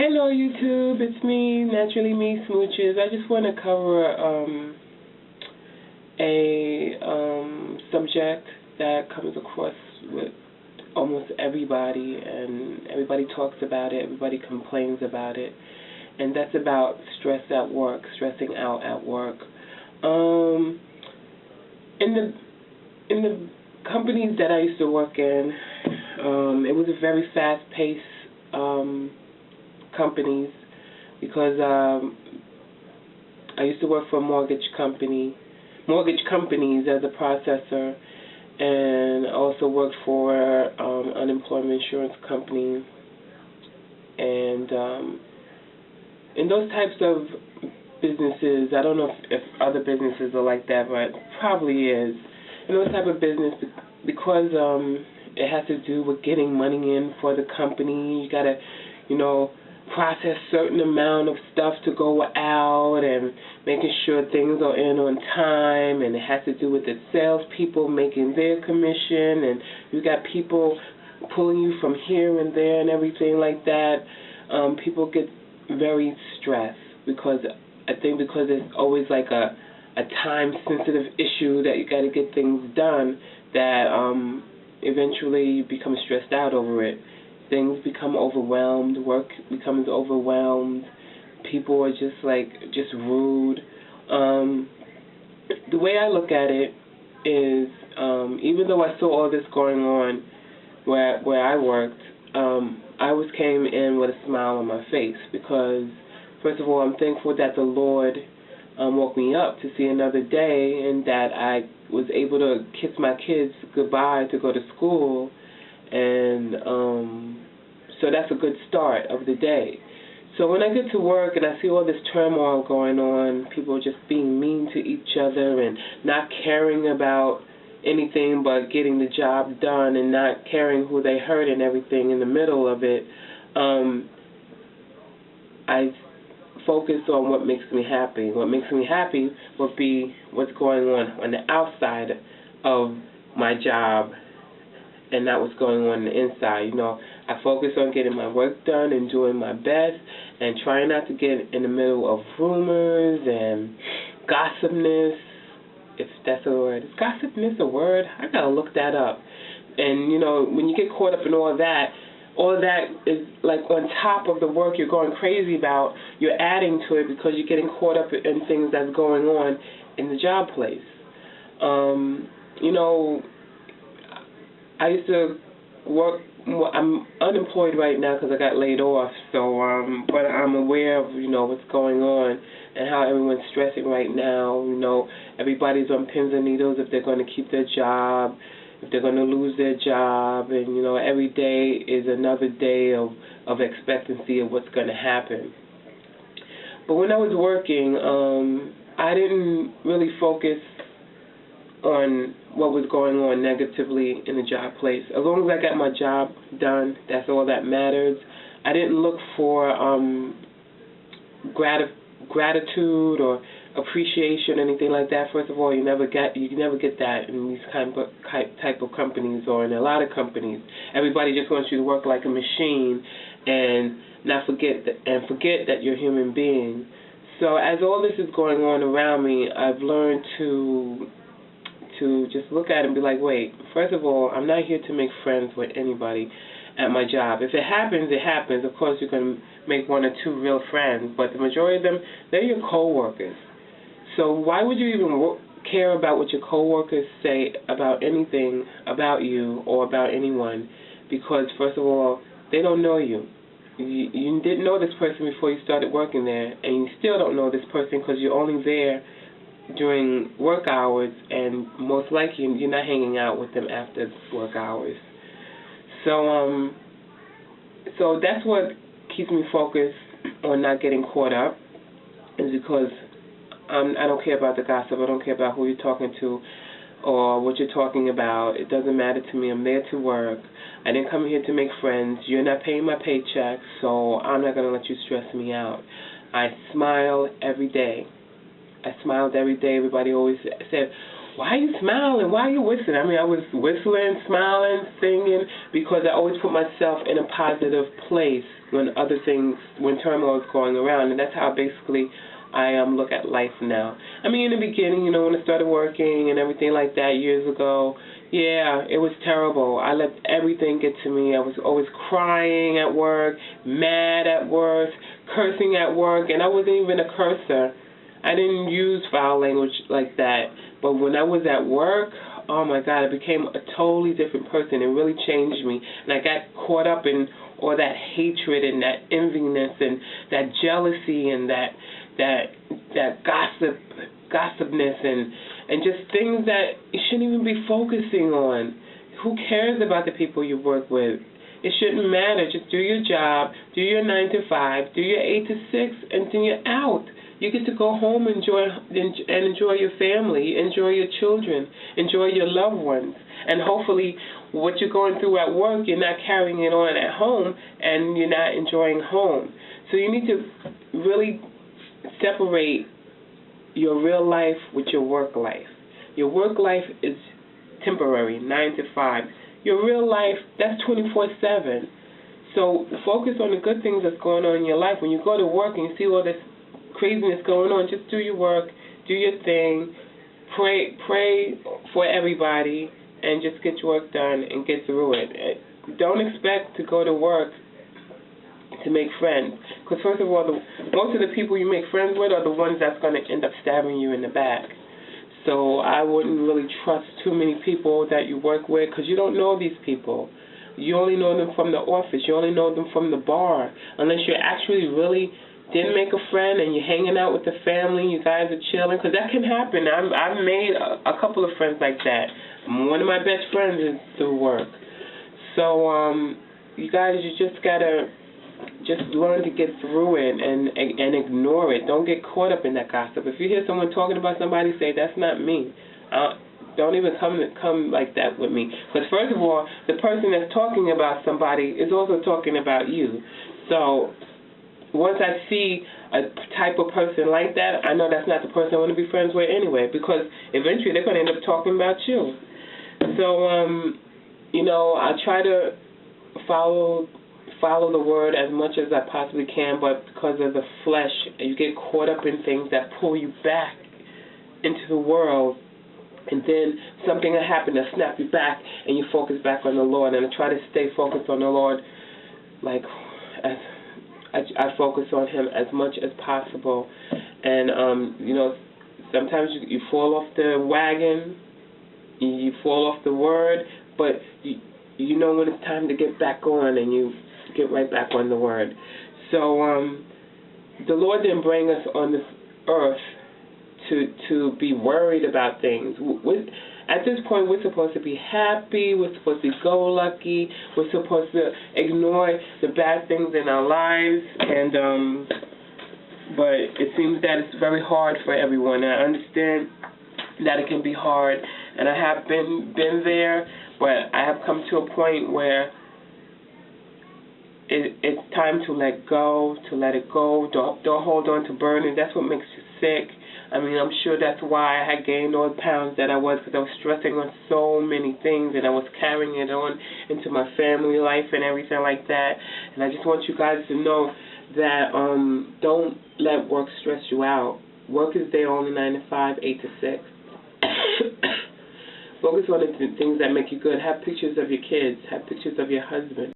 Hello YouTube, it's me, Naturally Me Smooches. I just want to cover a subject that comes across with almost everybody, and everybody talks about it, everybody complains about it, and that's about stress at work, stressing out at work. In the companies that I used to work in, it was a very fast-paced companies because I used to work for a mortgage companies as a processor, and I also worked for unemployment insurance company, and in those types of businesses, I don't know if other businesses are like that, but probably is. In those type of business, because it has to do with getting money in for the company, you gotta, process certain amount of stuff to go out and making sure things are in on time, and it has to do with the salespeople making their commission, and you got people pulling you from here and there and everything like that. People get very stressed because it's always like a time-sensitive issue that you got to get things done, that eventually you become stressed out over it. Things become overwhelmed, work becomes overwhelmed, people are just rude. The way I look at it is, even though I saw all this going on where I worked, I always came in with a smile on my face because, first of all, I'm thankful that the Lord woke me up to see another day, and that I was able to kiss my kids goodbye to go to school. And so that's a good start of the day. So when I get to work and I see all this turmoil going on, people just being mean to each other and not caring about anything but getting the job done and not caring who they hurt and everything in the middle of it, I focus on what makes me happy. What makes me happy would be what's going on the outside of my job, and not what's going on the inside. I focus on getting my work done and doing my best and trying not to get in the middle of rumors and gossipness, if that's a word. Is gossipness a word? I gotta look that up. And, when you get caught up in all that is like on top of the work you're going crazy about, you're adding to it because you're getting caught up in things that's going on in the job place. I used to work. I'm unemployed right now because I got laid off. So, but I'm aware of what's going on and how everyone's stressing right now. Everybody's on pins and needles if they're going to keep their job, if they're going to lose their job, and every day is another day of expectancy of what's going to happen. But when I was working, I didn't really focus on what was going on negatively in the job place. As long as I got my job done, that's all that matters. I didn't look for gratitude or appreciation, anything like that. First of all, you never get that in these type of companies, or in a lot of companies. Everybody just wants you to work like a machine and forget that you're a human being. So as all this is going on around me, I've learned to just look at it and be like, wait, first of all, I'm not here to make friends with anybody at my job. If it happens, it happens. Of course, you can make one or two real friends, but the majority of them, they're your coworkers. So why would you even care about what your coworkers say about anything about you or about anyone? Because, first of all, they don't know you. You didn't know this person before you started working there, and you still don't know this person because you're only there during work hours, and most likely you're not hanging out with them after work hours. So so that's what keeps me focused on not getting caught up, is because I don't care about the gossip. I don't care about who you're talking to or what you're talking about. It doesn't matter to me. I'm there to work. I didn't come here to make friends. You're not paying my paycheck, so I'm not going to let you stress me out. I smile every day. I smiled every day. Everybody always said, why are you smiling? Why are you whistling? I mean, I was whistling, smiling, singing, because I always put myself in a positive place when turmoil is going around, and that's how basically I look at life now. I mean, in the beginning, when I started working and everything like that years ago, yeah, it was terrible. I let everything get to me. I was always crying at work, mad at work, cursing at work, and I wasn't even a cursor. I didn't use foul language like that. But when I was at work, oh my God, I became a totally different person. It really changed me. And I got caught up in all that hatred and that enviness and that jealousy and that gossipness and just things that you shouldn't even be focusing on. Who cares about the people you work with? It shouldn't matter. Just do your job, do your 9 to 5, do your 8 to 6, and then you're out. You get to go home and enjoy your family, enjoy your children, enjoy your loved ones. And hopefully what you're going through at work, you're not carrying it on at home, and you're not enjoying home. So you need to really separate your real life with your work life. Your work life is temporary, 9 to 5. Your real life, that's 24/7. So focus on the good things that's going on in your life. When you go to work and you see all this craziness going on, just do your work, do your thing, pray for everybody, and just get your work done and get through it. Don't expect to go to work to make friends, because first of all, most of the people you make friends with are the ones that's going to end up stabbing you in the back. So I wouldn't really trust too many people that you work with, because you don't know these people. You only know them from the office. You only know them from the bar, unless you're actually really didn't make a friend and you're hanging out with the family, you guys are chilling, because that can happen. I've made a couple of friends like that. One of my best friends is through work. So you guys, you just gotta learn to get through it and ignore it. Don't get caught up in that gossip. If you hear someone talking about somebody, say, that's not me. Don't even come like that with me. Because first of all, the person that's talking about somebody is also talking about you. So once I see a type of person like that, I know that's not the person I want to be friends with anyway, because eventually they're going to end up talking about you. So, I try to follow the word as much as I possibly can, but because of the flesh, you get caught up in things that pull you back into the world, and then something will happen to snap you back, and you focus back on the Lord. And I try to stay focused on the Lord, like I focus on Him as much as possible. And, sometimes you fall off the wagon, you fall off the word, but you know when it's time to get back on, and you get right back on the word. So the Lord didn't bring us on this earth to be worried about things. At this point, we're supposed to be happy, we're supposed to be go-lucky, we're supposed to ignore the bad things in our lives, and but it seems that it's very hard for everyone. I understand that it can be hard, and I have been there, but I have come to a point where it's time to let go, to let it go. Don't hold on to burden. That's what makes you sick. I mean, I'm sure that's why I had gained all the pounds that I was, because I was stressing on so many things, and I was carrying it on into my family life and everything like that. And I just want you guys to know that don't let work stress you out. Work is there only 9 to 5, 8 to 6. Focus on the things that make you good. Have pictures of your kids. Have pictures of your husband.